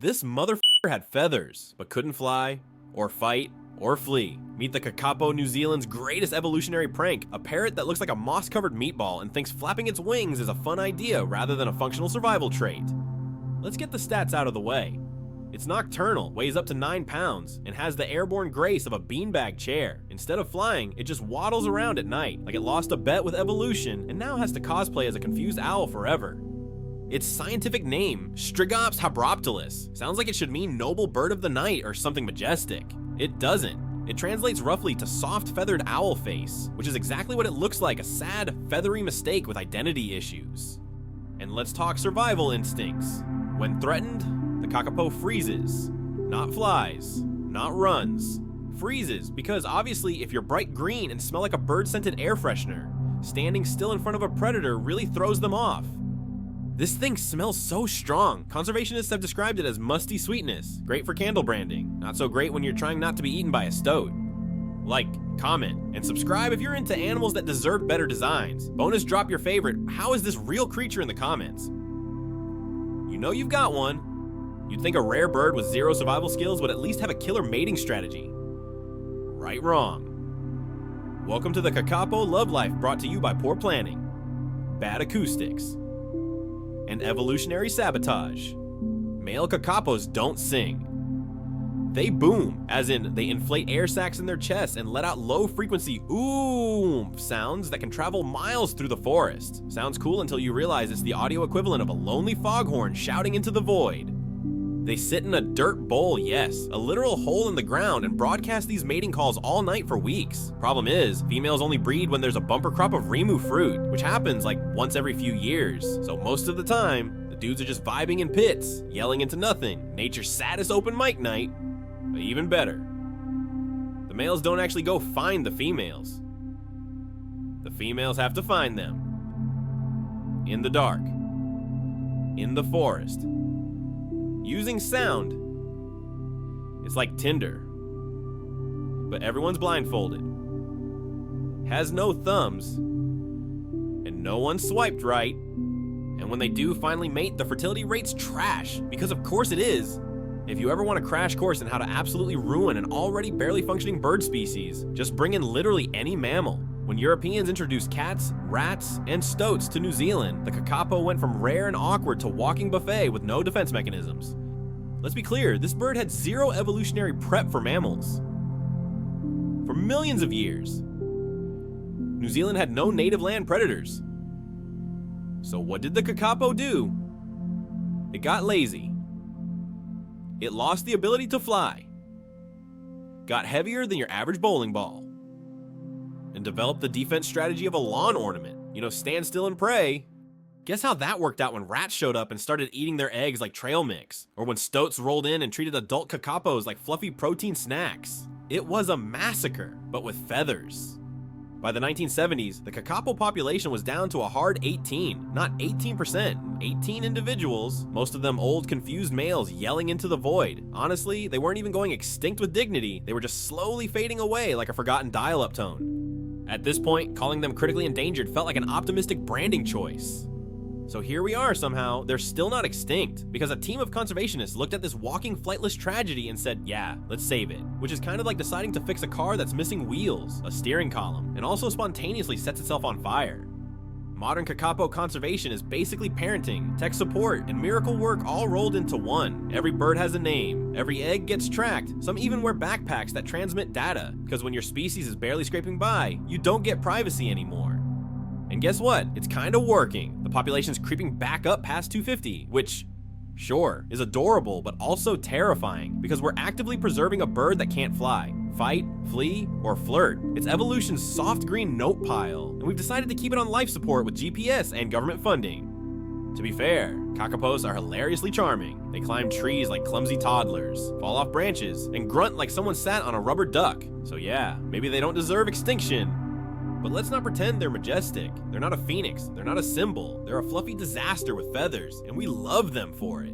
This motherfucker had feathers, but couldn't fly, or fight, or flee. Meet the Kakapo, New Zealand's greatest evolutionary prank, a parrot that looks like a moss-covered meatball and thinks flapping its wings is a fun idea rather than a functional survival trait. Let's get the stats out of the way. It's nocturnal, weighs up to 9 pounds, and has the airborne grace of a beanbag chair. Instead of flying, it just waddles around at night, like it lost a bet with evolution and now has to cosplay as a confused owl forever. Its scientific name, Strigops habroptilus, sounds like it should mean noble bird of the night or something majestic. It doesn't. It translates roughly to soft feathered owl face, which is exactly what it looks like, a sad, feathery mistake with identity issues. And let's talk survival instincts. When threatened, the Kakapo freezes, not flies, not runs. Freezes because obviously if you're bright green and smell like a bird-scented air freshener, standing still in front of a predator really throws them off. This thing smells so strong. Conservationists have described it as musty sweetness, great for candle branding, not so great when you're trying not to be eaten by a stoat. Like, comment, and subscribe if you're into animals that deserve better designs. Bonus drop your favorite, how is this real creature in the comments? You know you've got one. You'd think a rare bird with 0 survival skills would at least have a killer mating strategy. Right wrong. Welcome to the Kakapo Love Life, brought to you by poor planning, bad acoustics, and evolutionary sabotage. Male kakapos don't sing. They boom, as in they inflate air sacs in their chests and let out low-frequency oomph sounds that can travel miles through the forest. Sounds cool until you realize it's the audio equivalent of a lonely foghorn shouting into the void. They sit in a dirt bowl, yes, a literal hole in the ground, and broadcast these mating calls all night for weeks. Problem is, females only breed when there's a bumper crop of rimu fruit, which happens like once every few years. So most of the time, the dudes are just vibing in pits, yelling into nothing. Nature's saddest open mic night, but even better. The males don't actually go find the females. The females have to find them. In the dark. In the forest. Using sound. It's like Tinder, but everyone's blindfolded, has no thumbs, and no one swiped right. And when they do finally mate, the fertility rate's trash, because of course it is. If you ever want a crash course in how to absolutely ruin an already barely functioning bird species, just bring in literally any mammal. When Europeans introduced cats, rats, and stoats to New Zealand, the Kakapo went from rare and awkward to walking buffet with no defense mechanisms. Let's be clear, this bird had 0 evolutionary prep for mammals. For millions of years, New Zealand had no native land predators. So what did the Kakapo do? It got lazy. It lost the ability to fly, got heavier than your average bowling ball, and developed the defense strategy of a lawn ornament. You know, stand still and pray. Guess how that worked out when rats showed up and started eating their eggs like trail mix, or when stoats rolled in and treated adult kakapos like fluffy protein snacks. It was a massacre, but with feathers. By the 1970s, the Kakapo population was down to a hard 18, not 18%, 18 individuals, most of them old, confused males yelling into the void. Honestly, they weren't even going extinct with dignity, they were just slowly fading away like a forgotten dial-up tone. At this point, calling them critically endangered felt like an optimistic branding choice. So here we are somehow, they're still not extinct, because a team of conservationists looked at this walking flightless tragedy and said, yeah, let's save it. Which is kind of like deciding to fix a car that's missing wheels, a steering column, and also spontaneously sets itself on fire. Modern Kakapo conservation is basically parenting, tech support, and miracle work all rolled into one. Every bird has a name, every egg gets tracked, some even wear backpacks that transmit data, because when your species is barely scraping by, you don't get privacy anymore. And guess what? It's kinda working. The population's creeping back up past 250, which, sure, is adorable, but also terrifying, because we're actively preserving a bird that can't fly, fight, flee, or flirt. It's evolution's soft green note pile, and we've decided to keep it on life support with GPS and government funding. To be fair, kakapos are hilariously charming. They climb trees like clumsy toddlers, fall off branches, and grunt like someone sat on a rubber duck. So yeah, maybe they don't deserve extinction. But let's not pretend they're majestic. They're not a phoenix, they're not a symbol. They're a fluffy disaster with feathers, and we love them for it.